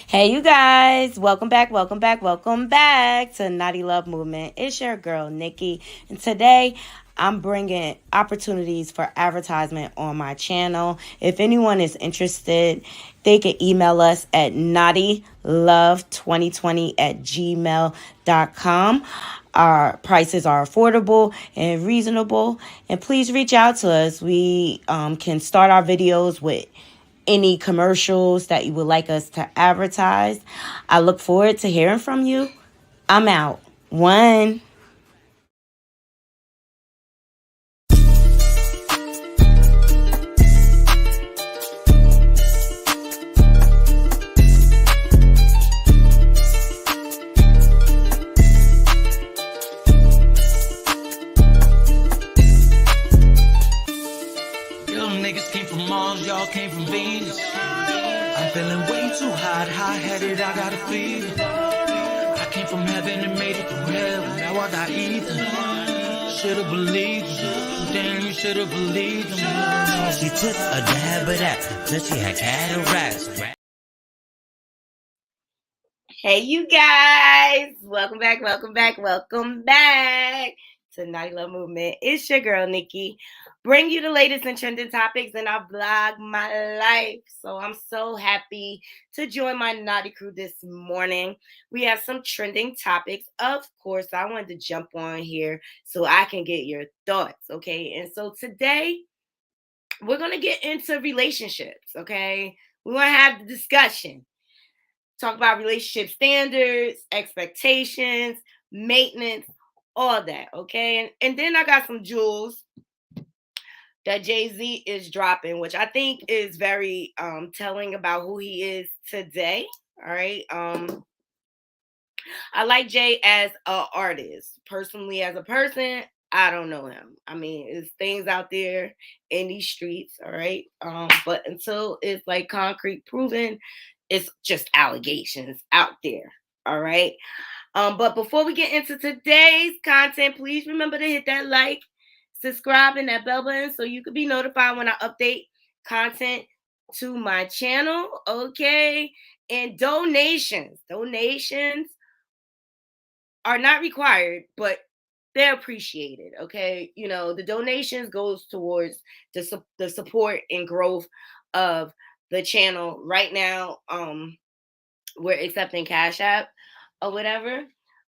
Hey, you guys, welcome back to Naughty Love Movement. It's your girl, Nikki, and today I'm bringing opportunities for advertisement on my channel. If anyone is interested, they can email us at knottylove2020@gmail.com. Our prices are affordable and reasonable, and please reach out to us. We can start our videos with any commercials that you would like us to advertise. I look forward to hearing from you. I'm out. One. Real niggas came from Mars, y'all came from Venus. I'm feeling way too hot-headed, I got a fever. I came from heaven and made it through hell, now I got ether. Should've believed him, damn, you should've believed him. She took a dab of that, till she had cataracts. Hey, you guys. Welcome back to Naughty Love Movement. It's your girl, Nikki. Bring you the latest and trending topics in our vlog, my life. So I'm so happy to join my naughty crew this morning. We have some trending topics. Of course, I wanted to jump on here so I can get your thoughts, okay? And so today, we're going to get into relationships, okay? We want to have the discussion. Talk about relationship standards, expectations, maintenance, all that, okay? And then I got some jewels that Jay-Z is dropping, which I think is very telling about who he is today. All right. I like Jay as an artist. Personally, as a person, I don't know him. I mean, it's things out there in these streets, all right. But until it's like concrete proven, it's just allegations out there. All right. But before we get into today's content, please remember to hit that like, subscribe, and that bell button so you can be notified when I update content to my channel. Okay. And donations are not required, but they're appreciated. Okay, the donations goes towards the support and growth of the channel. Right now, we're accepting Cash App or whatever.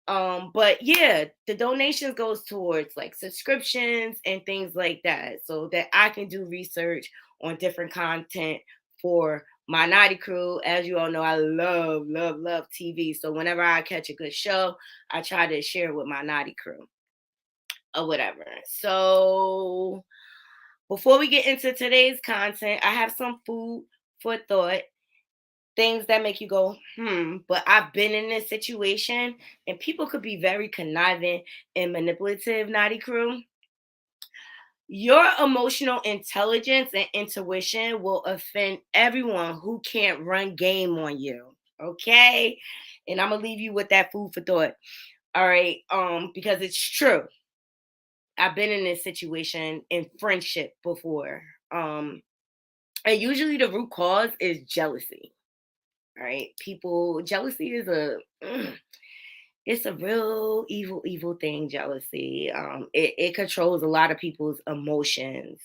But yeah, the donations goes towards like subscriptions and things like that, so that I can do research on different content for my naughty crew. As you all know, I love TV. So whenever I catch a good show, I try to share with my naughty crew or whatever. So before we get into today's content, I have some food for thought, things that make you go, but I've been in this situation, and people could be very conniving and manipulative, naughty crew. Your emotional intelligence and intuition will offend everyone who can't run game on you. Okay. And I'm gonna leave you with that food for thought. All right. Because it's true. I've been in this situation in friendship before. And usually the root cause is jealousy. All right. People, jealousy is it's a real evil thing. Jealousy, it controls a lot of people's emotions.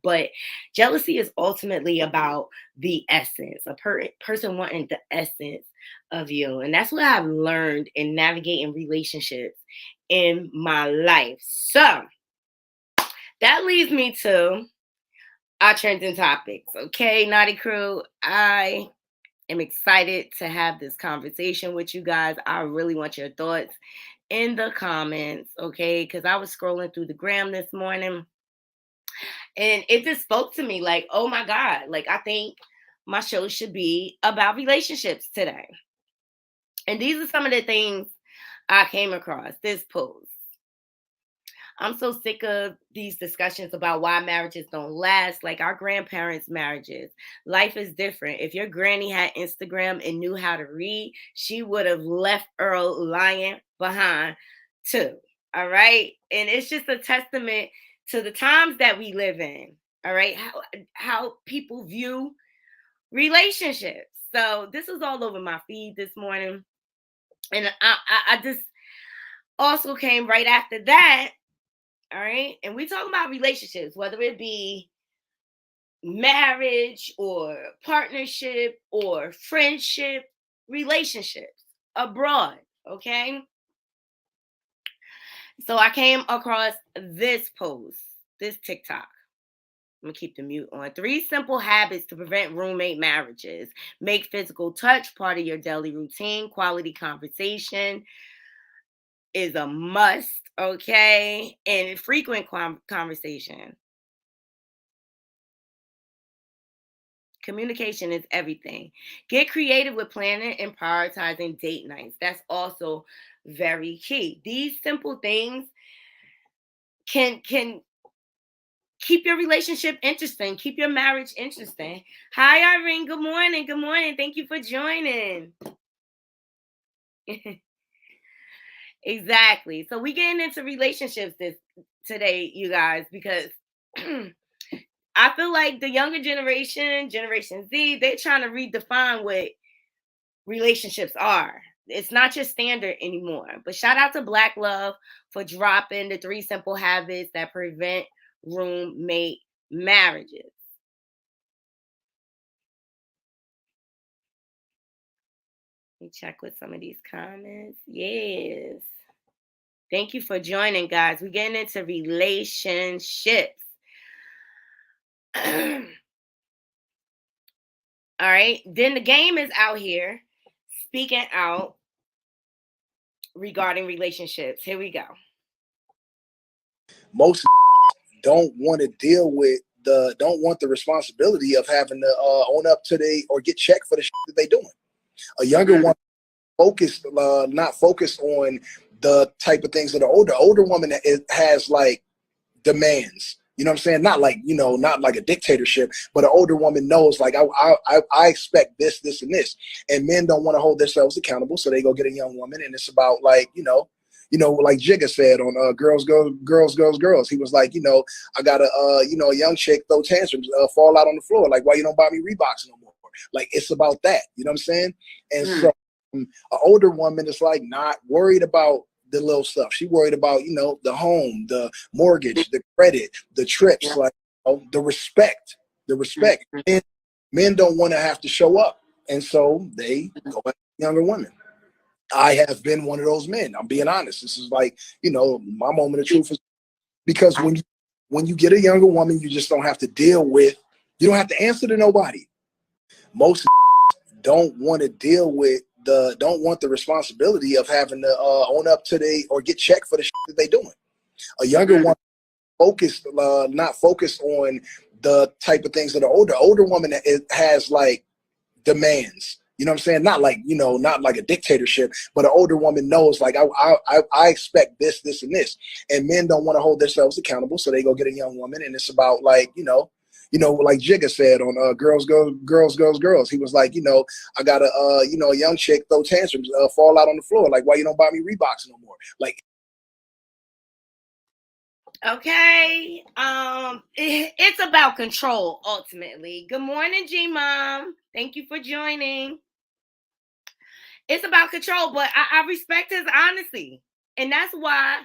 But jealousy is ultimately about the essence, a person wanting the essence of you, and that's what I've learned in navigating relationships in my life. So that leads me to our trending topics. Okay, naughty crew, I am excited to have this conversation with you guys. I really want your thoughts in the comments, okay? Because I was scrolling through the gram this morning, and it just spoke to me like, oh my God, like I think my show should be about relationships today. And these are some of the things I came across this post. I'm so sick of these discussions about why marriages don't last, like our grandparents' marriages. Life is different. If your granny had Instagram and knew how to read, she would have left Earl lying behind too. All right. And it's just a testament to the times that we live in. All right. How people view relationships. So this was all over my feed this morning. And I just also came right after that. All right. And we talking about relationships, whether it be marriage or partnership or friendship, relationships abroad. Okay. So I came across this post, this TikTok. I'm gonna keep the mute on. 3 simple habits to prevent roommate marriages. Make physical touch part of your daily routine. Quality conversation is a must, okay? And frequent conversation. Communication is everything. Get creative with planning and prioritizing date nights. That's also very key. These simple things can keep your relationship interesting, keep your marriage interesting. Hi, Irene. Good morning. Good morning. Thank you for joining. Exactly. So we getting into relationships this today, you guys, because I feel like the younger generation, Generation Z, they're trying to redefine what relationships are. It's not just standard anymore. But shout out to Black Love for dropping the 3 simple habits that prevent roommate marriages. Let me check with some of these comments. Yes. Thank you for joining, guys. We're getting into relationships. All right. Then the game is out here speaking out regarding relationships. Here we go. Most don't want to deal with don't want the responsibility of having to own up to or get checked for the shit that they doing. A younger one focused, not focused on the type of things that are older woman that has like demands. You know what I'm saying? Not like, not like a dictatorship, but an older woman knows like I expect this, this, and this. And men don't want to hold themselves accountable, so they go get a young woman, and it's about like, like Jigga said on Girls. He was like, I got a young chick throw tantrums, fall out on the floor. Like, why you don't buy me Reeboks no more? Like, it's about that. You know what I'm saying? And so an older woman is like not worried about the little stuff. She worried about, the home, the mortgage, the credit, the trips, like the respect. Men don't want to have to show up. And so they go at younger women. I have been one of those men. I'm being honest. This is like, my moment of truth is because when you get a younger woman, you just don't have to you don't have to answer to nobody. Most don't want to deal with don't want the responsibility of having to own up to or get checked for the shit that they doing. A younger one focused, not focused on the type of things that are older woman that has like demands. You know what I'm saying? Not like, not like a dictatorship, but an older woman knows like I expect this, this, and this. And men don't want to hold themselves accountable, so they go get a young woman, and it's about like, like Jigga said on Girls. He was like, I got a a young chick throw tantrums, fall out on the floor. Like, why you don't buy me Reeboks no more? Like, Okay. It's about control ultimately. Good morning, G Mom. Thank you for joining. It's about control, but I respect his honesty. And that's why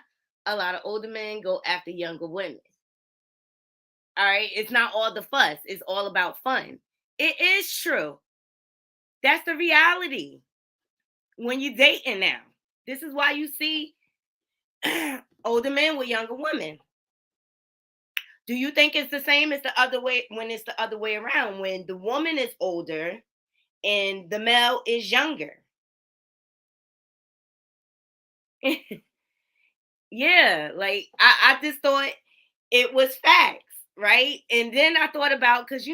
a lot of older men go after younger women. All right. It's not all the fuss, it's all about fun. It is true. That's the reality. When you're dating now, this is why you see older men with younger women. Do you think it's the same as the other way when it's the other way around? When the woman is older and the male is younger? Yeah, like I just thought it was facts, right? And then I thought about because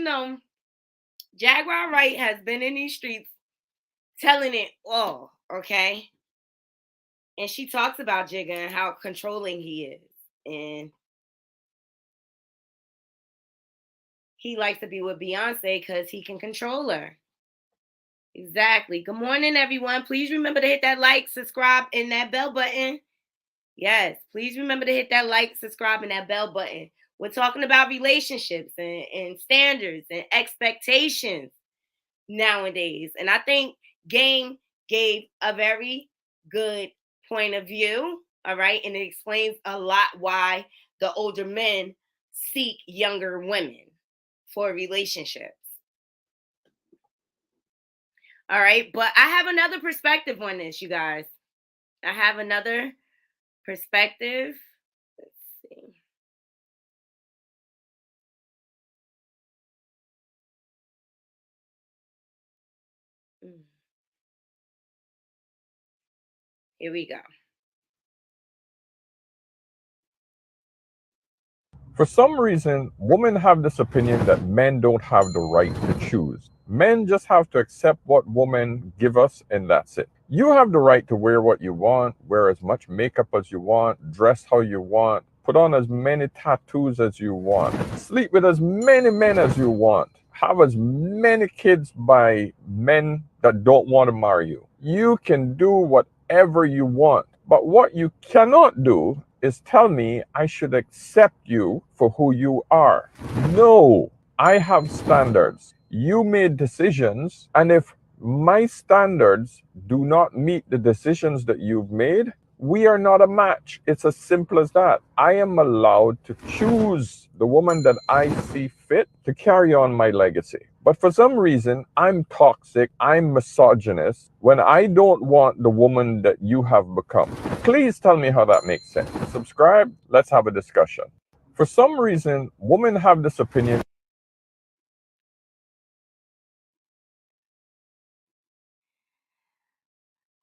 Jaguar Wright has been in these streets telling it all, okay? And she talks about Jigga and how controlling he is. And he likes to be with Beyonce because he can control her. Exactly. Good morning, everyone. Please remember to hit that like, subscribe, and that bell button. Yes, please remember to hit that like, subscribe, and that bell button. We're talking about relationships and standards and expectations. nowadays. And I think Game gave a very good point of view. All right. And it explains a lot why the older men seek younger women for relationships. All right. But I have another perspective on this, you guys. I have another perspective. Let's see. Here we go. For some reason, women have this opinion that men don't have the right to choose. Men just have to accept what women give us and that's it. You have the right to wear what you want, wear as much makeup as you want, dress how you want, put on as many tattoos as you want, sleep with as many men as you want, have as many kids by men that don't want to marry you. You can do whatever you want. But what you cannot do is tell me I should accept you for who you are. No, I have standards. You made decisions, and if my standards do not meet the decisions that you've made, we are not a match. It's as simple as that. I am allowed to choose the woman that I see fit to carry on my legacy. But for some reason, I'm toxic, I'm misogynist when I don't want the woman that you have become. Please tell me how that makes sense. Subscribe, let's have a discussion. For some reason, women have this opinion.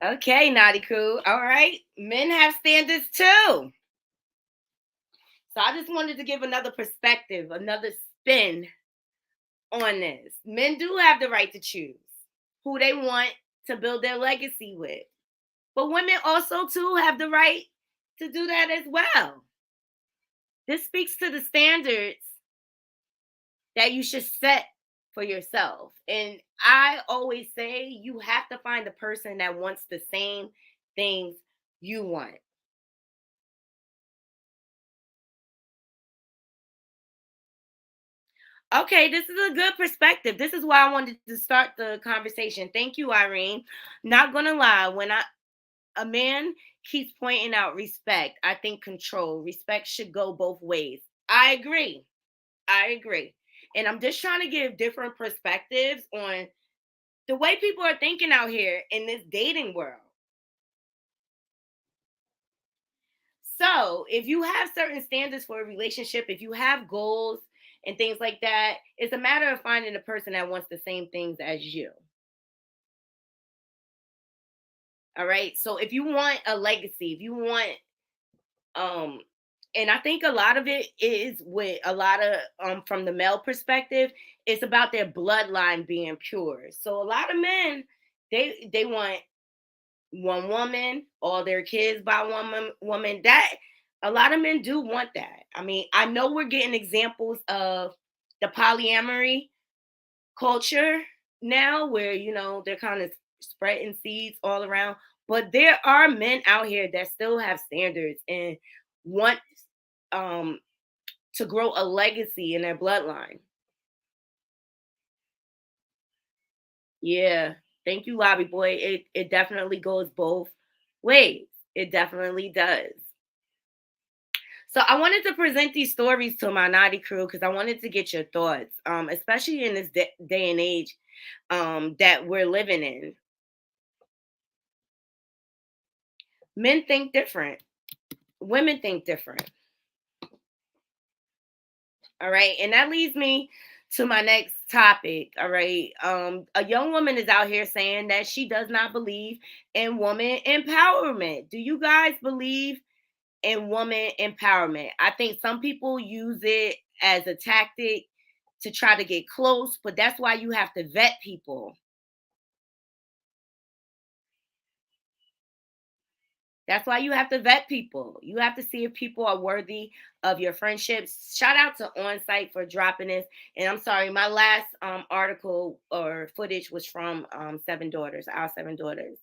Okay, Naughty Crew. All right. Men have standards too. So I just wanted to give another perspective, another spin on this. Men do have the right to choose who they want to build their legacy with. But women also too have the right to do that as well. This speaks to the standards that you should set for yourself. And I always say you have to find the person that wants the same things you want. Okay, this is a good perspective. This is why I wanted to start the conversation. Thank you, Irene. Not gonna lie, when a man keeps pointing out respect, I think control. Respect should go both ways. I agree. I agree. And I'm just trying to give different perspectives on the way people are thinking out here in this dating world. So, if you have certain standards for a relationship, if you have goals and things like that, it's a matter of finding a person that wants the same things as you. All right. So, if you want a legacy, if you want, um, and I think a lot of it is with a lot of from the male perspective, it's about their bloodline being pure. So a lot of men, they want one woman, all their kids by one woman. That a lot of men do want that. I mean, I know we're getting examples of the polyamory culture now where, they're kind of spreading seeds all around, but there are men out here that still have standards and want um to grow a legacy in their bloodline. Yeah. Thank you, Lobby Boy. It definitely goes both ways. It definitely does. So I wanted to present these stories to my naughty crew because I wanted to get your thoughts, especially in this day and age that we're living in. Men think different. Women think different. All right. And that leads me to my next topic. All right. A young woman is out here saying that she does not believe in woman empowerment. Do you guys believe in woman empowerment? I think some people use it as a tactic to try to get close, but that's why you have to vet people. That's why you have to vet people. You have to see if people are worthy of your friendships. Shout out to On-Site for dropping this. And I'm sorry, my last article or footage was from Seven Daughters, Our Seven Daughters.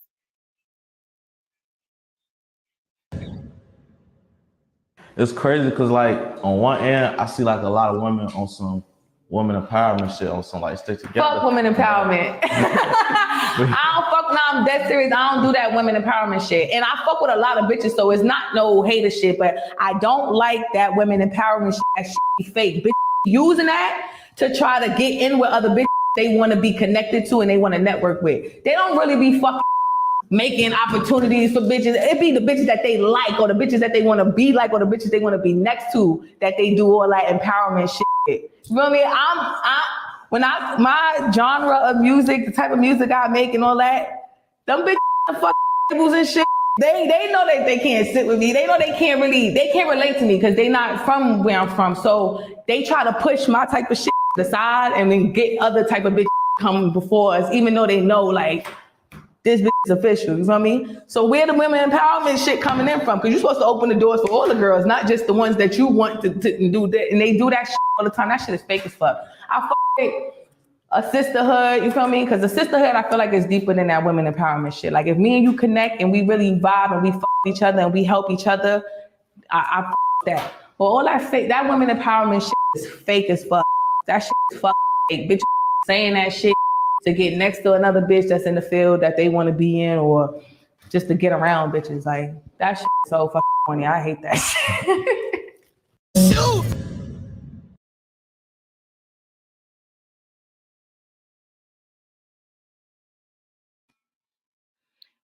It's crazy because, like, on one end, I see like a lot of women on some women empowerment shit on some like stick together. Fuck women empowerment. I don't fuck, now I'm dead serious. I don't do that women empowerment shit. And I fuck with a lot of bitches, so it's not no hater shit, but I don't like that women empowerment shit. That shit be fake. Bitch using that to try to get in with other bitches they want to be connected to and they want to network with. They don't really be fucking making opportunities for bitches. It be the bitches that they like or the bitches that they want to be like or the bitches they want to be next to that they do all that empowerment shit. You know what I mean? My genre of music, the type of music I make and all that, them bitches fuck tables and shit. They know that they can't sit with me. They know they can't relate to me because they not from where I'm from. So they try to push my type of shit to the side and then get other type of bitches come before us, even though they know like this bitch is official, you know what I mean? So where the women empowerment shit coming in from? Because you're supposed to open the doors for all the girls, not just the ones that you want to do that. And they do that shit all the time. That shit is fake as fuck. I fuck with a sisterhood, you feel me? Because the sisterhood, I feel like is deeper than that women empowerment shit. Like if me and you connect and we really vibe and we fuck each other and we help each other, I fuck that. But all that fake, that women empowerment shit is fake as fuck. That shit is fuck fake. Bitch saying that shit to get next to another bitch that's in the field that they want to be in or just to get around bitches. Like, that shit is so fucking funny. I hate that shit.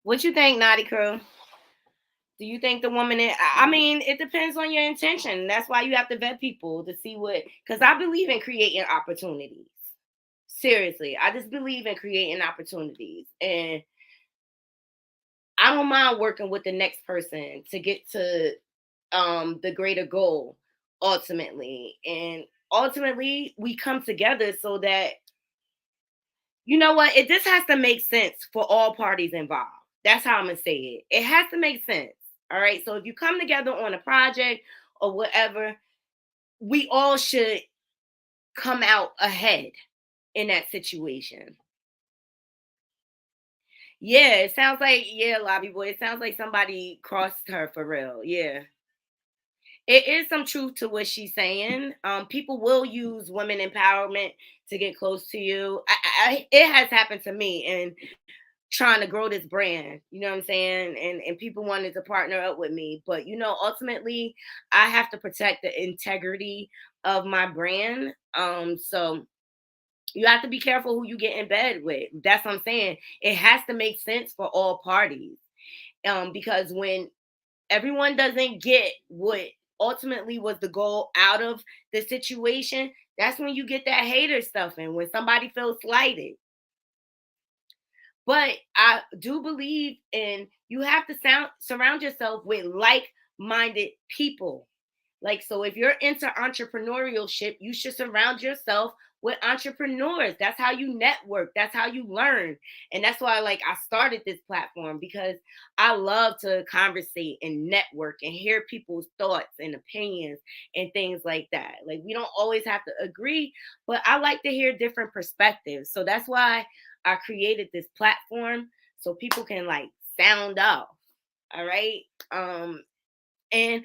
What you think, Naughty Crew? Do you think the woman I mean, it depends on your intention. That's why you have to vet people to see what, because I believe in creating opportunities. Seriously, I just believe in creating opportunities. And I don't mind working with the next person to get to the greater goal ultimately. And ultimately, we come together so that, you know what, this has to make sense for all parties involved. That's how I'm going to say it. It has to make sense. All right. So if you come together on a project or whatever, we all should come out ahead in that situation. Yeah, it sounds like, yeah, Lobby Boy, it sounds like somebody crossed her for real. Yeah. It is some truth to what she's saying. People will use women empowerment to get close to you. It has happened to me and trying to grow this brand, you know what I'm saying? And people wanted to partner up with me. But, you know, ultimately, I have to protect the integrity of my brand. So you have to be careful who you get in bed with. That's what I'm saying. It has to make sense for all parties. Because when everyone doesn't get what ultimately was the goal out of the situation, that's when you get that hater stuff and when somebody feels slighted. But I do believe in you have to surround yourself with like-minded people. Like, so if you're into entrepreneurship, you should surround yourself with entrepreneurs. That's how you network. That's how you learn. And that's why, like, I started this platform because I love to conversate and network and hear people's thoughts and opinions and things like that. Like, we don't always have to agree, but I like to hear different perspectives. So that's why I created this platform so people can like sound off. All right. And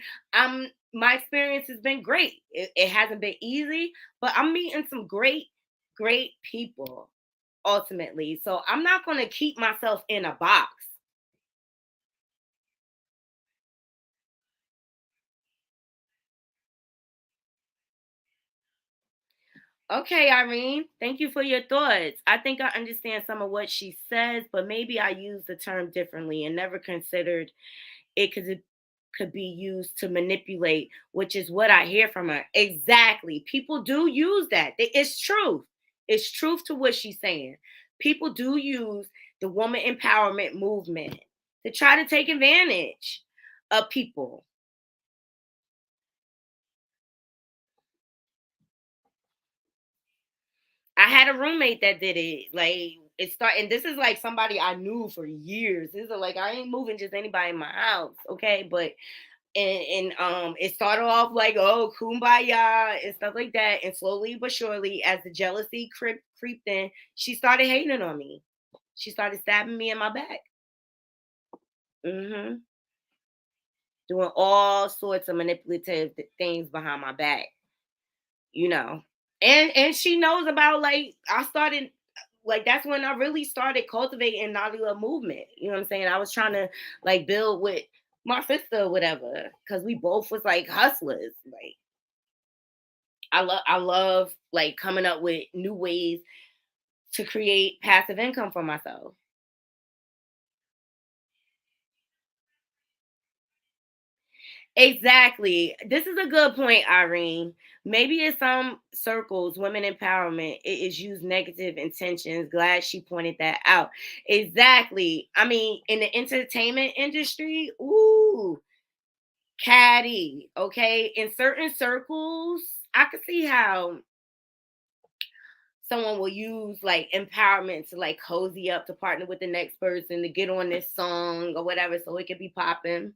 my experience has been great. It hasn't been easy, but I'm meeting some great people ultimately. So I'm not going to keep myself in a box. Okay, Irene, thank you for your thoughts. I think I understand some of what she says, but maybe I use the term differently and never considered it could be used to manipulate, which is what I hear from her. Exactly. People do use that. It's truth. It's truth to what she's saying. People do use the woman empowerment movement to try to take advantage of people. I had a roommate that did it. Like and this is like somebody I knew for years. This is like I ain't moving just anybody in my house, okay? But and it started off like, oh, kumbaya and stuff like that, and slowly but surely, as the jealousy creeped in, she started hating on me. She started stabbing me in my back. Doing all sorts of manipulative things behind my back, you know. And she knows about, like, I started, like, that's when I really started cultivating Naughty Love movement. You know what I'm saying? I was trying to like build with my sister or whatever, because we both was like hustlers. Like, I love like coming up with new ways to create passive income for myself. Exactly. This is a good point, Irene. Maybe in some circles, women empowerment is used negative intentions. Glad she pointed that out. Exactly. I mean, in the entertainment industry, ooh, catty. Okay. In certain circles, I could see how someone will use like empowerment to like cozy up to partner with the next person to get on this song or whatever so it can be popping.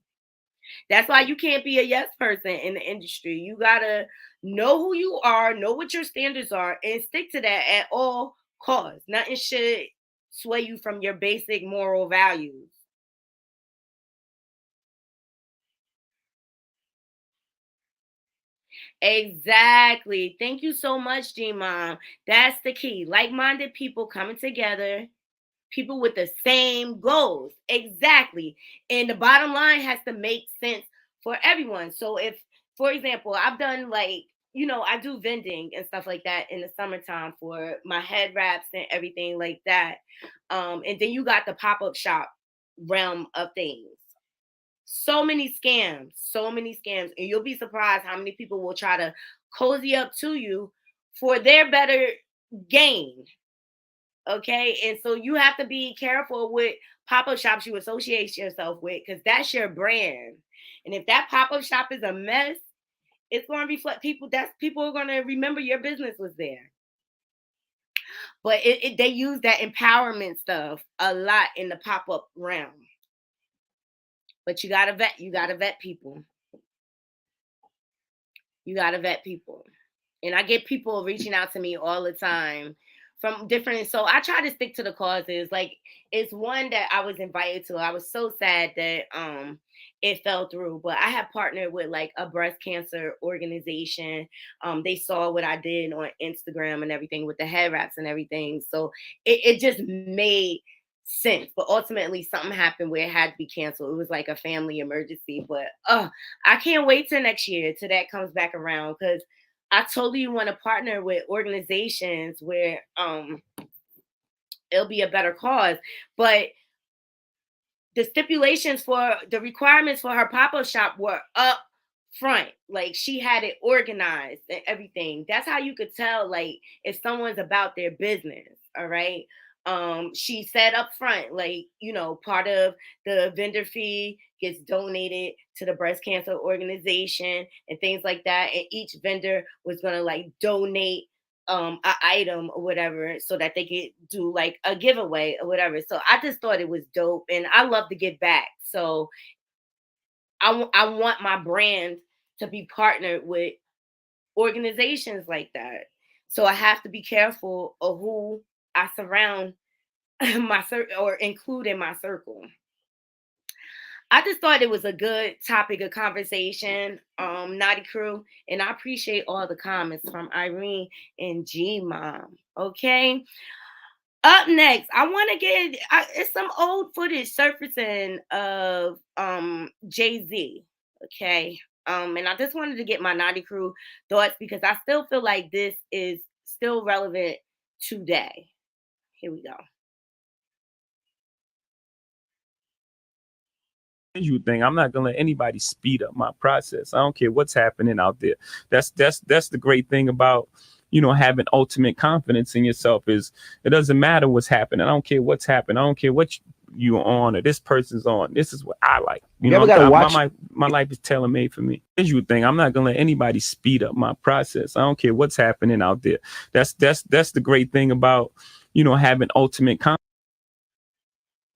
That's why you can't be a yes person in the industry. You gotta know who you are, know what your standards are, and stick to that at all costs. Nothing should sway you from your basic moral values. Exactly. Thank you so much, G Mom. That's the key. Like minded people coming together, people with the same goals. Exactly. And the bottom line has to make sense for everyone. So if, for example, I've done like, I do vending and stuff like that in the summertime for my head wraps and everything like that. And then you got the pop-up shop realm of things. So many scams. And you'll be surprised how many people will try to cozy up to you for their better gain. Okay. And so you have to be careful with pop-up shops you associate yourself with, because that's your brand. And if that pop-up shop is a mess, it's going to reflect people. That's people are going to remember your business was there. But they use that empowerment stuff a lot in the pop-up realm. But you gotta vet people. You gotta vet people. And I get people reaching out to me all the time from different, so I try to stick to the causes. Like, it's one that I was invited to. I was so sad that it fell through, but I have partnered with like a breast cancer organization. They saw what I did on Instagram and everything with the head wraps and everything, so it just made sense. But ultimately something happened where it had to be canceled. It was like a family emergency. But I can't wait till next year till that comes back around, because I totally want to partner with organizations where it'll be a better cause. But the stipulations for the requirements for her pop-up shop were up front. Like, she had it organized and everything. That's how you could tell like if someone's about their business. All right. She said up front, like, part of the vendor fee gets donated to the breast cancer organization and things like that. And each vendor was gonna like donate an item or whatever so that they could do like a giveaway or whatever. So I just thought it was dope, and I love to give back. So I want my brand to be partnered with organizations like that. So I have to be careful of who I surround my or include in my circle. I just thought it was a good topic of conversation, Naughty Crew, and I appreciate all the comments from Irene and G Mom. Okay, up next, I want to get it's some old footage surfacing of Jay Z. Okay, and I just wanted to get my Naughty Crew thoughts because I still feel like this is still relevant today. Here we go. You thing. I'm not gonna let anybody speed up my process. I don't care what's happening out there. That's the great thing about having ultimate confidence in yourself is it doesn't matter what's happening. I don't care what's happening. I don't care what you're on or this person's on. This is what I like. You never gotta watch. My life is tailor made for me. You thing. I'm not gonna let anybody speed up my process. I don't care what's happening out there. That's the great thing about having ultimate confidence.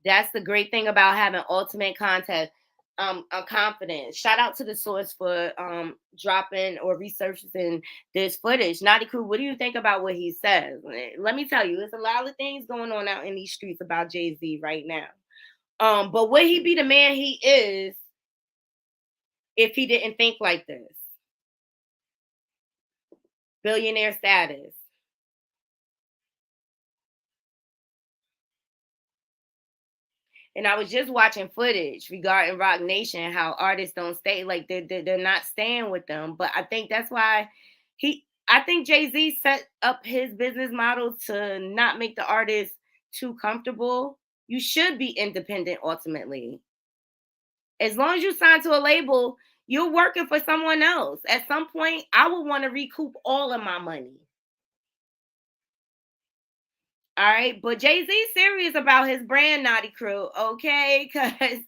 That's the great thing about having ultimate content, confidence. Shout out to the source for dropping or resurfacing this footage. Naughty Crew, what do you think about what he says? Let me tell you, there's a lot of things going on out in these streets about Jay-Z right now. But would he be the man he is if he didn't think like this? billionaire status. And I was just watching footage regarding Rock Nation, how artists don't stay, like they're not staying with them. But I think that's why I think Jay-Z set up his business model to not make the artist too comfortable. You should be independent ultimately. As long as you sign to a label, you're working for someone else. At some point, I would want to recoup all of my money. All right, but Jay-Z serious about his brand, Naughty Crew, okay? Because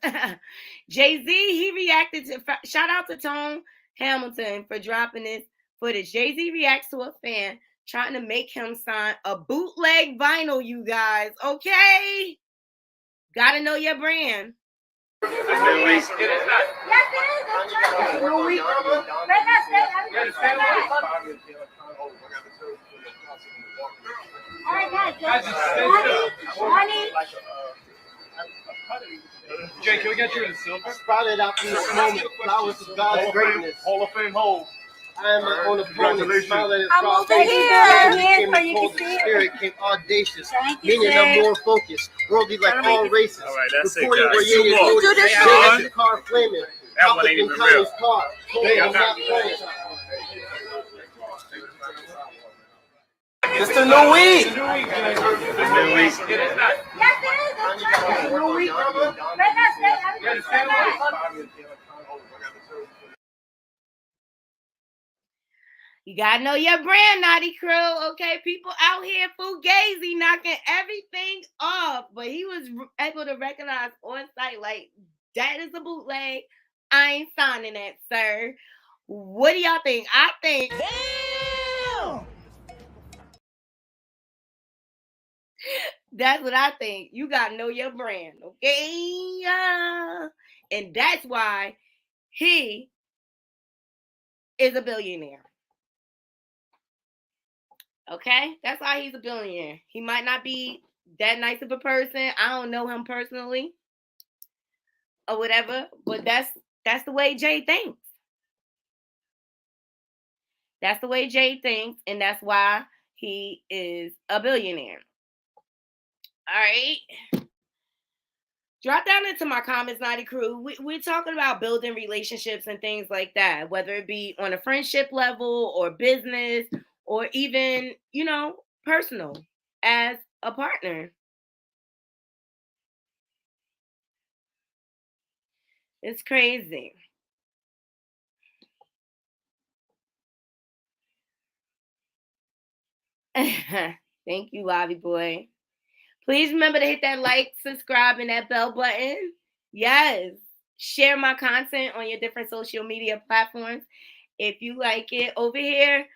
Jay-Z, he reacted to, shout out to Tone Hamilton for dropping this footage. Jay-Z reacts to a fan trying to make him sign a bootleg vinyl, you guys, okay? Gotta know your brand. All right, guys. Money. Jay, can we get you in silver? Sprouted out from this moment, flowers of God's greatness. Hall of Fame hold. I am my own opponent, smiling at I'm over here so you can see it. Spirit came audacious, Thank you, meaning Jay. I'm more focused, worldly like all races. All right, that's it, Before you guys. were Two yet more. noticed, Do this Jay one. had the car flaming. That one ain't even real. Car. Hey, I'm I'm not not- playing. It's the new week. New week. Yes, it is. New week. You gotta know your brand, Naughty Crew, okay? People out here fugazi knocking everything off, but he was able to recognize on site, like, that is a bootleg. I ain't signing that, sir. What do y'all think? I think. Damn! That's what I think. You gotta know your brand, okay? And that's why he is a billionaire. Okay? That's why he's a billionaire. He might not be that nice of a person. I don't know him personally or whatever, but that's the way Jay thinks. That's the way Jay thinks, and that's why he is a billionaire. All right. Drop down into my comments, Naughty Crew. We're talking about building relationships and things like that, whether it be on a friendship level or business or even, personal as a partner. It's crazy. Thank you, Lobby Boy. Please remember to hit that like, subscribe, and that bell button. Yes. Share my content on your different social media platforms. If you like it over here,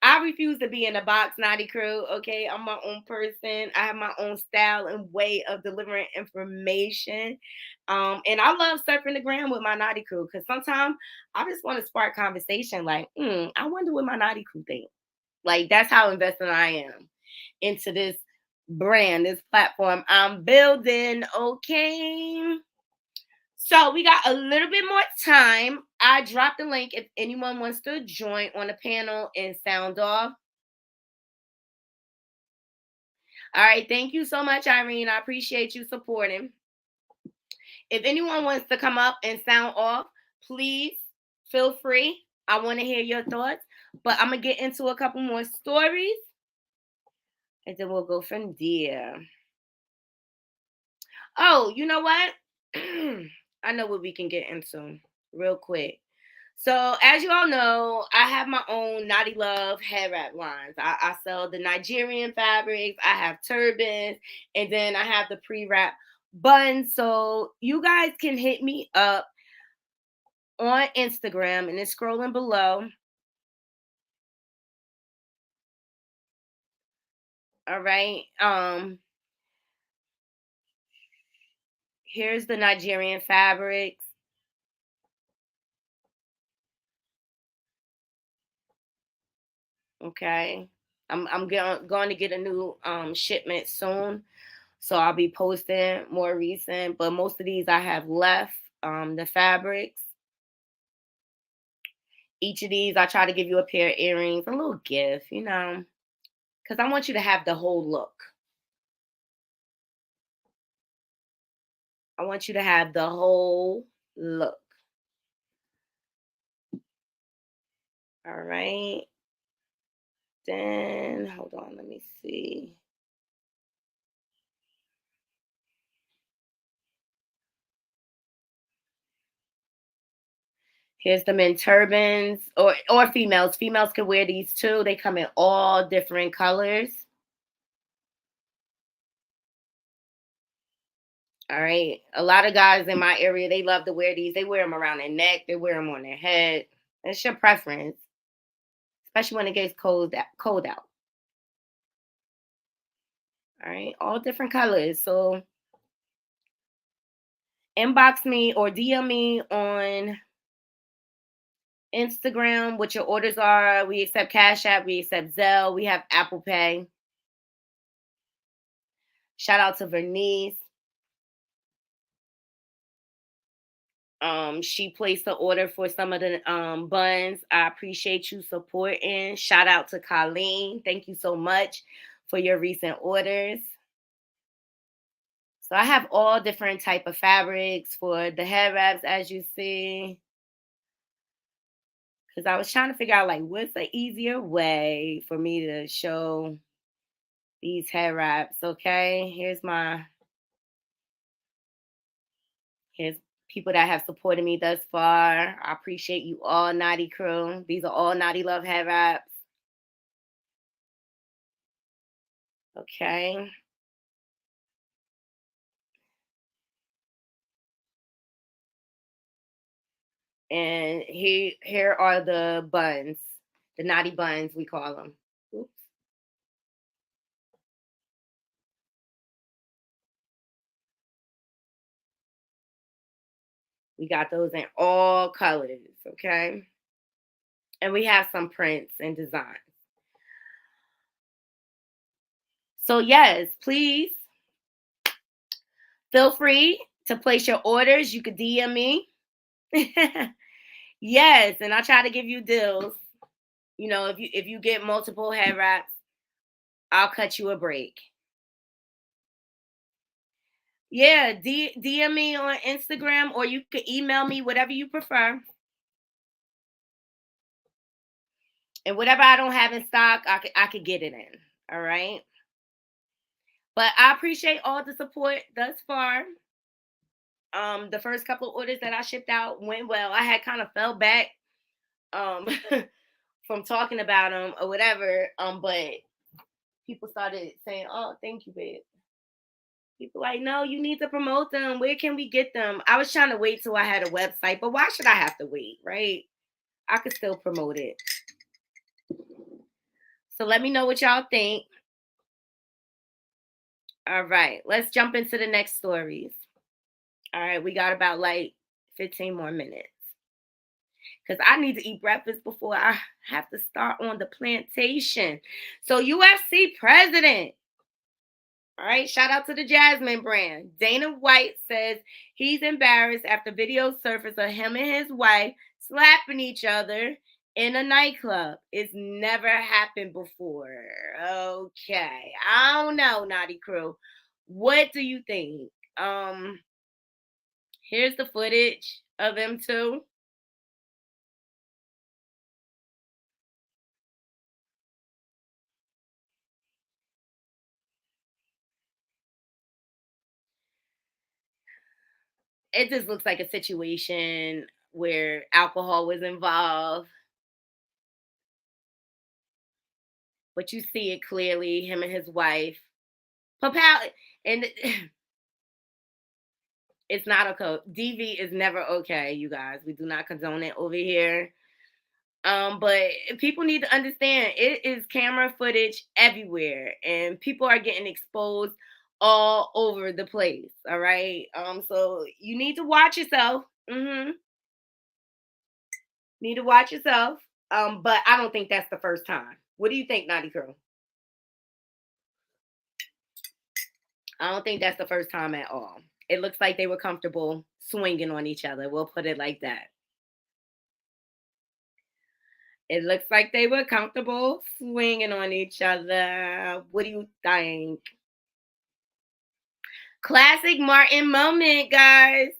I refuse to be in a box, Naughty Crew. Okay, I'm my own person. I have my own style and way of delivering information. And I love surfing the gram with my Naughty Crew because sometimes I just want to spark conversation. Like, I wonder what my Naughty Crew think. Like, that's how invested I am into this brand, this platform I'm building. Okay. So we got a little bit more time. I dropped the link if anyone wants to join on the panel and sound off. All right. Thank you so much, Irene. I appreciate you supporting. If anyone wants to come up and sound off, please feel free. I want to hear your thoughts. But I'm going to get into a couple more stories. And then we'll go from there. Oh, you know what? I know what we can get into real quick. So, as you all know, I have my own Naughty Love hair wrap lines. I sell the Nigerian fabrics, I have turbans, and then I have the pre-wrap buns. So, you guys can hit me up on Instagram, and it's scrolling below. All right. Here's the Nigerian fabrics. Okay. I'm going to get a new shipment soon. So I'll be posting more recent, but most of these I have left the fabrics. Each of these, I try to give you a pair of earrings, a little gift, you know, because I want you to have the whole look. I want you to have the whole look. All right. Then, hold on, let me see. Here's the men turbans, or females. Females can wear these too. They come in all different colors. All right. A lot of guys in my area, they love to wear these. They wear them around their neck. They wear them on their head. It's your preference, especially when it gets cold out. All right. All different colors. So inbox me or DM me on Instagram what your orders are. We accept Cash App. We accept Zelle. We have Apple Pay. Shout out to Vernice. She placed the order for some of the buns. I appreciate you supporting. Shout out to Colleen. Thank you so much for your recent orders. So I have all different type of fabrics for the head wraps, as you see. Because I was trying to figure out like what's the easier way for me to show these head wraps. Okay, here's people that have supported me thus far. I appreciate you all, Knotty crew. These are all Knotty Love head wraps. Okay. And here are the buns, the Knotty buns, we call them. Oops. We got those in all colors, okay? And we have some prints and designs. So yes, please feel free to place your orders. You could DM me. Yes, and I try to give you deals. You know, if you get multiple head wraps, I'll cut you a break. Yeah, DM me on Instagram or you could email me, whatever you prefer. And whatever I don't have in stock, I could get it in. All right. But I appreciate all the support thus far. The first couple of orders that I shipped out went well. I had kind of fell back from talking about them or whatever. But people started saying, "Oh, thank you, babe." People like, "No, you need to promote them. Where can we get them?" I was trying to wait till I had a website, but why should I have to wait, right? I could still promote it. So let me know what y'all think. All right, let's jump into the next stories. All right, we got about like 15 more minutes. Because I need to eat breakfast before I have to start on the plantation. So UFC president. All right, shout out to the Jasmine brand. Dana White says he's embarrassed after video surfaced of him and his wife slapping each other in a nightclub. It's never happened before. Okay. I don't know, Naughty Crew. What do you think? Here's the footage of them two. It just looks like a situation where alcohol was involved. But you see it clearly, him and his wife. Papal, and it's not okay. DV is never okay, you guys. We do not condone it over here. But people need to understand it is camera footage everywhere, and people are getting exposed all over the place. All right. So you need to watch yourself. Need to watch yourself. But I don't think that's the first time. What do you think, Naughty Girl? I don't think that's the first time at all. It looks like they were comfortable swinging on each other. We'll put it like that. It looks like they were comfortable swinging on each other. What do you think? Classic Martin moment, guys.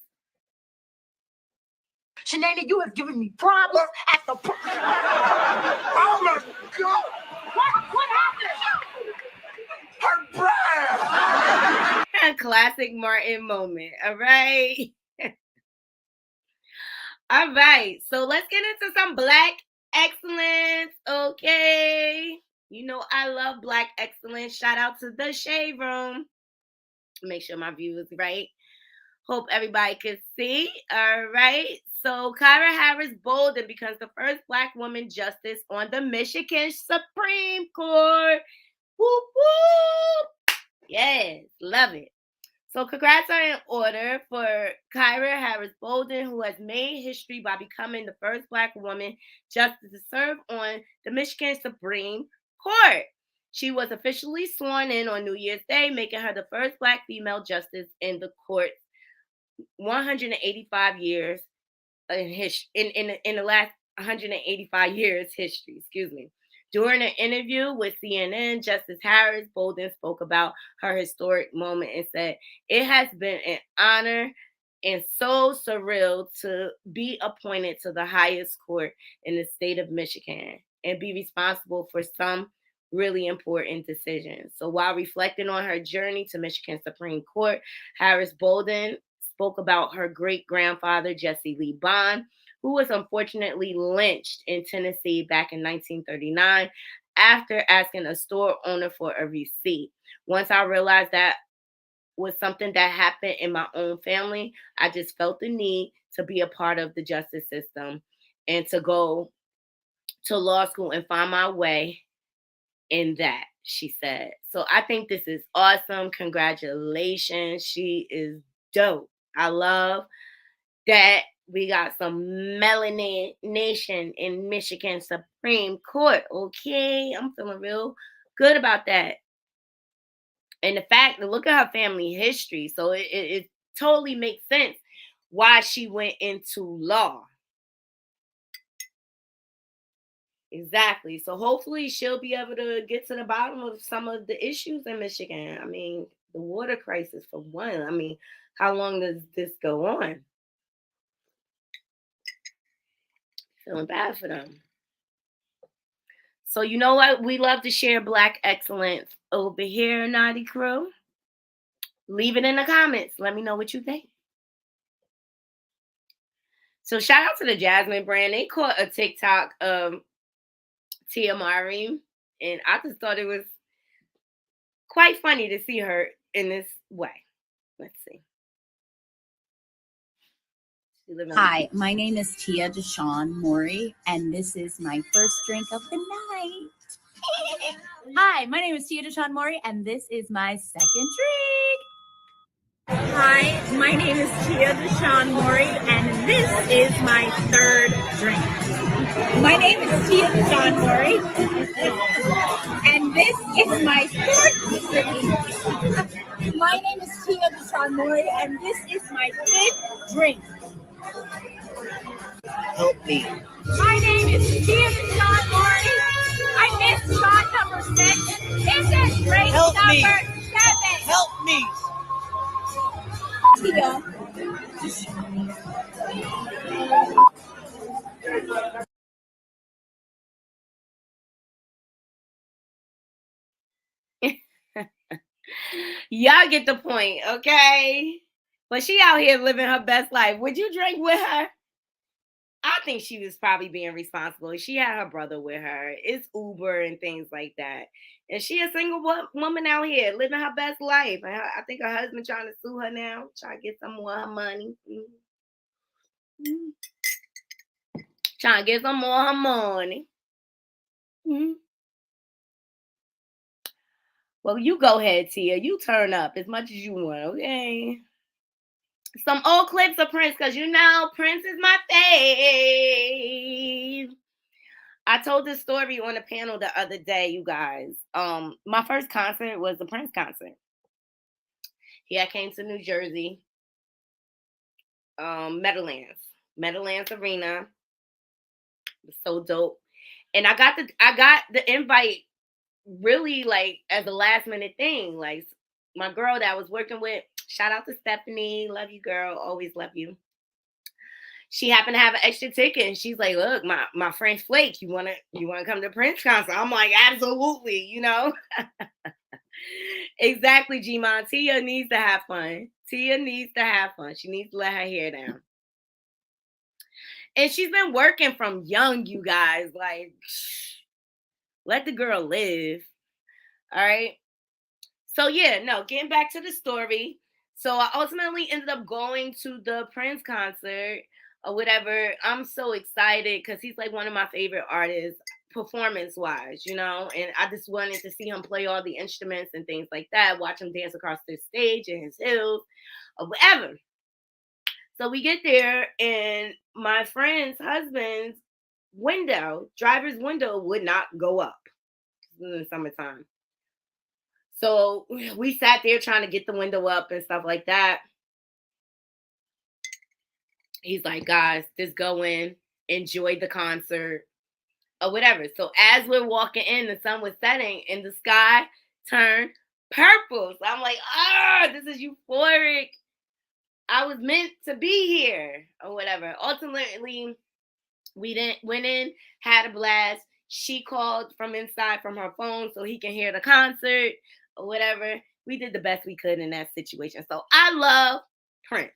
Shanae, you have given me problems at the. Oh my God! What happened? Her breath! Classic Martin moment. All right. All right. So let's get into some Black excellence. Okay. You know I love Black excellence. Shout out to the Shade Room. Make sure my view is right. Hope everybody can see. All right. So Kyra Harris Bolden becomes the first Black woman justice on the Michigan Supreme Court. Whoop, whoop. Yes, love it. So congrats are in order for Kyra Harris Bolden, who has made history by becoming the first Black woman justice to serve on the Michigan Supreme Court. She was officially sworn in on New Year's Day, making her the first Black female justice in the court's 185 years in the last 185 years history. Excuse me. During an interview with CNN, Justice Harris Bolden spoke about her historic moment and said, "It has been an honor and so surreal to be appointed to the highest court in the state of Michigan and be responsible for some really important decisions." So while reflecting on her journey to Michigan Supreme Court, Harris Bolden spoke about her great-grandfather, Jesse Lee Bond, who was unfortunately lynched in Tennessee back in 1939 after asking a store owner for a receipt. Once I realized that was something that happened in my own family, I just felt the need to be a part of the justice system and to go to law school and find my way in that, she said. So I think this is awesome. Congratulations. She is dope. I love that we got some melanin nation in Michigan Supreme Court. Okay, I'm feeling real good about that. And the fact that look at her family history. So it totally makes sense why she went into law. Exactly. So hopefully she'll be able to get to the bottom of some of the issues in Michigan. I mean, the water crisis for one. I mean, how long does this go on? Feeling bad for them. So you know what? We love to share Black excellence over here, Naughty Crew. Leave it in the comments. Let me know what you think. So shout out to the Jasmine brand. They caught a TikTok of Tia Maureen, and I just thought it was quite funny to see her in this way. Let's see. Hi, my name is Tia Deshawn Maury, and this is my first drink of the night. Hi, my name is Tia Deshawn Maury, and this is my second drink. Hi, my name is Tia Deshawn Maury, and this is my third drink. My name is Tia Deshawn Maury, and this is my fourth drink. My name is Tia Deshawn Maury, and this is my fifth drink. Help me. My name is Tia Deshawn Maury. I missed shot number 6. This is drink Help number me. 7. Help me. Tia. Y'all get the point, okay? But she out here living her best life. Would you drink with her? I think she was probably being responsible. She had her brother with her. It's Uber and things like that. And she a single woman out here living her best life. And I think her husband trying to sue her now, trying to get some more of her money. Mm-hmm. Trying to get some more of her money. Mm-hmm. Well, you go ahead, Tia. You turn up as much as you want, okay? Some old clips of Prince, because you know Prince is my fave. I told this story on a panel the other day, you guys. My first concert was the Prince concert. He came to New Jersey, Meadowlands Arena. It was so dope. And I got the invite really like as a last minute thing. Like my girl that I was working with, shout out to Stephanie, love you girl, always love you. She happened to have an extra ticket and she's like, look, my friend Flake, you wanna come to Prince concert? I'm like, absolutely, you know. Exactly, G-Mon. Tia needs to have fun. Tia needs to have fun. She needs to let her hair down. And she's been working from young, you guys. Like, let the girl live. All right. So yeah, no, getting back to the story. So I ultimately ended up going to the Prince concert or whatever. I'm so excited because he's like one of my favorite artists, performance-wise, you know. And I just wanted to see him play all the instruments and things like that, watch him dance across the stage in his heels or whatever. So we get there, and my friend's husband's driver's window would not go up in the summertime. So we sat there trying to get the window up and stuff like that. He's like, guys, just go in, enjoy the concert or whatever. So as we're walking in, the sun was setting and the sky turned purple. So I'm like, this is euphoric. I was meant to be here or whatever. Ultimately, we went in, had a blast. She called from inside from her phone so he can hear the concert or whatever. We did the best we could in that situation. So I love Prince.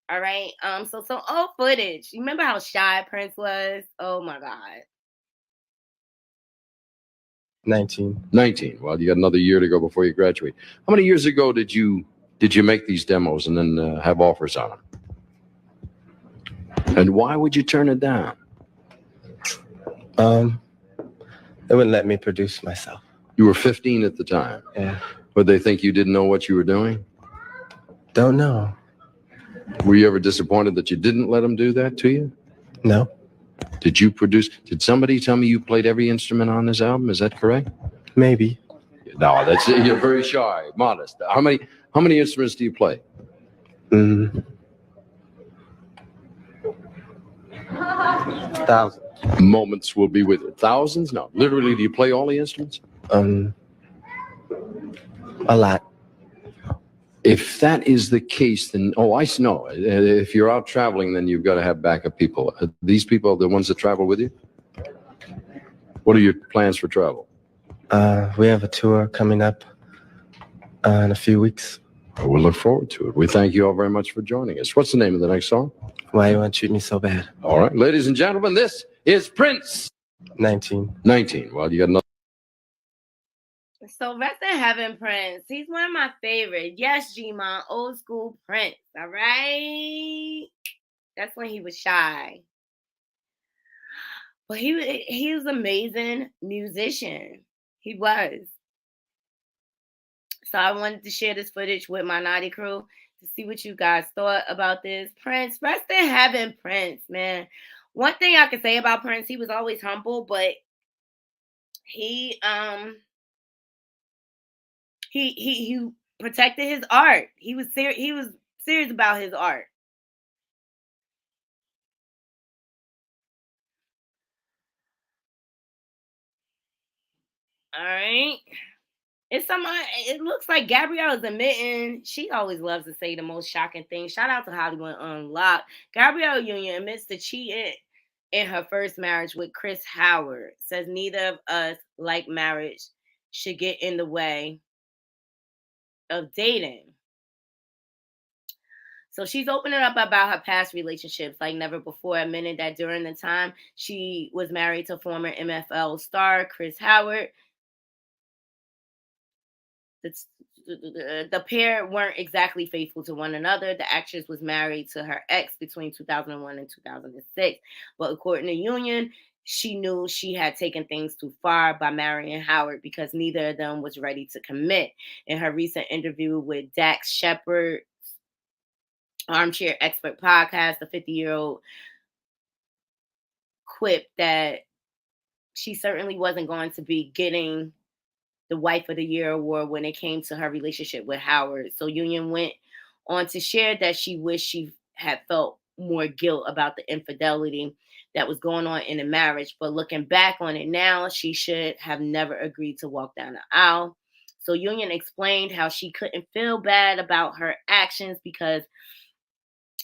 All right. So old footage. You remember how shy Prince was? Oh my God. 19. 19. Well, you got another year to go before you graduate. How many years ago did you make these demos and then have offers on them? And why would you turn it down? They wouldn't let me produce myself. You were 15 at the time. Yeah. Would they think you didn't know what you were doing? Don't know. Were you ever disappointed that you didn't let them do that to you? No. Did you produce? Did somebody tell me you played every instrument on this album? Is that correct? Maybe. No, that's you're very shy, modest. How many instruments do you play? 1,000. Moments will be with it. Thousands? No. Literally, do you play all the instruments? A lot. If that is the case, then, I know. If you're out traveling, then you've got to have backup people. These people are the ones that travel with you? What are your plans for travel? We have a tour coming up in a few weeks. We'll look forward to it. We thank you all very much for joining us. What's the name of the next song? Why you want to treat me so bad? All right, ladies and gentlemen, this is Prince. 19. 19. Well, you got another. So rest in heaven, Prince. He's one of my favorites. Yes, G-Mon, old school Prince. All right. That's when he was shy. But he was an amazing musician. He was. So I wanted to share this footage with my Knotty crew to see what you guys thought about this. Prince, rest in heaven, Prince, man. One thing I could say about Prince, he was always humble, but he protected his art. He was serious about his art. All right. It looks like Gabrielle is admitting, she always loves to say the most shocking thing. Shout out to Hollywood Unlocked. Gabrielle Union admits to cheating in her first marriage with Chris Howard. Says neither of us like marriage should get in the way of dating. So she's opening up about her past relationships like never before, admitting that during the time she was married to former MFL star Chris Howard, the pair weren't exactly faithful to one another. The actress was married to her ex between 2001 and 2006. But according to Union, she knew she had taken things too far by marrying Howard because neither of them was ready to commit. In her recent interview with Dax Shepard, Armchair Expert podcast, the 50-year-old quipped that she certainly wasn't going to be getting the Wife of the Year award when it came to her relationship with Howard. So Union went on to share that she wished she had felt more guilt about the infidelity that was going on in the marriage. But looking back on it now, she should have never agreed to walk down the aisle. So Union explained how she couldn't feel bad about her actions because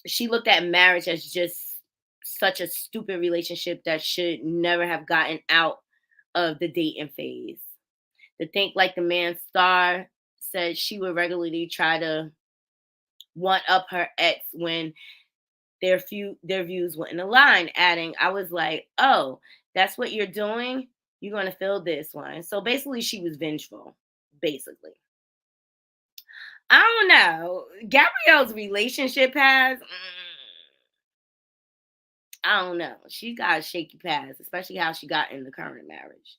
she looked at marriage as just such a stupid relationship that should never have gotten out of the dating phase. To think like the man Star said she would regularly try to one up her ex when their views wouldn't align, adding, I was like, oh, that's what you're doing? You're going to feel this one. So basically, she was vengeful, basically. I don't know. Gabrielle's relationship has, I don't know. She got a shaky past, especially how she got in the current marriage.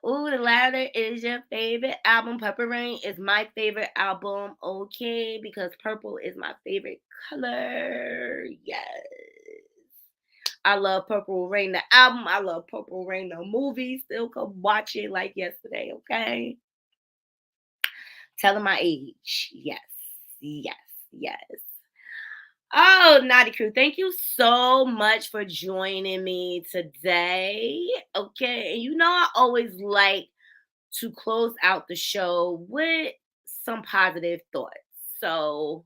Ooh, The Ladder is your favorite album. Purple Rain is my favorite album. Okay, because purple is my favorite color. Yes. I love Purple Rain, the album. I love Purple Rain, the movie. Still could watch it like yesterday, okay? Telling my age. Yes, yes, yes. Oh, Naughty Crew, thank you so much for joining me today. Okay, and you know I always like to close out the show with some positive thoughts. So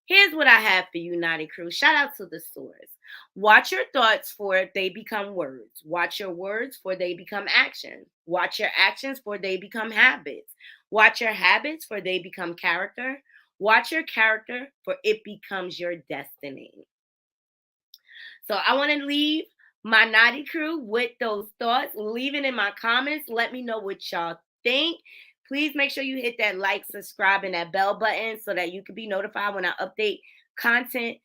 here's what I have for you, Naughty Crew. Shout out to the source. Watch your thoughts for they become words. Watch your words for they become action. Watch your actions for they become habits. Watch your habits for they become character. Watch your character for it becomes your destiny. So I want to leave my Naughty Crew with those thoughts. Leave it in my comments. Let me know what y'all think. Please make sure you hit that like, subscribe, and that bell button so that you can be notified when I update content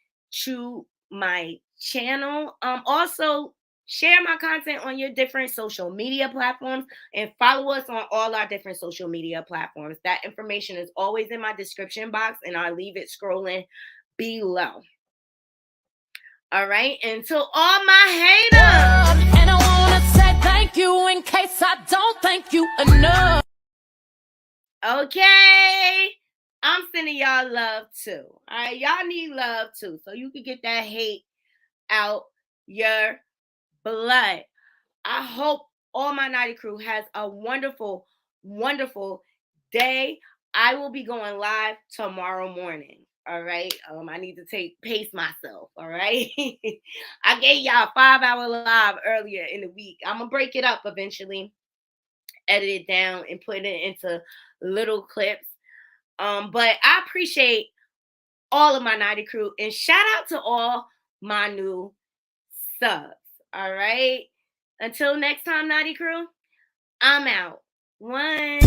to my channel. Also, share my content on your different social media platforms and follow us on all our different social media platforms. That information is always in my description box, and I'll leave it scrolling below. All right, and to all my haters. And I wanna say thank you in case I don't thank you enough. Okay, I'm sending y'all love too. All right, y'all need love too, so you can get that hate out your blood. I hope all my Naughty Crew has a wonderful, wonderful day. I will be going live tomorrow morning. All right. I need to pace myself. All right. I gave y'all a 5-hour live earlier in the week. I'm gonna break it up eventually, edit it down, and put it into little clips. But I appreciate all of my Naughty Crew, and shout out to all my new subs. All right. Until next time, Naughty Crew, I'm out. 1.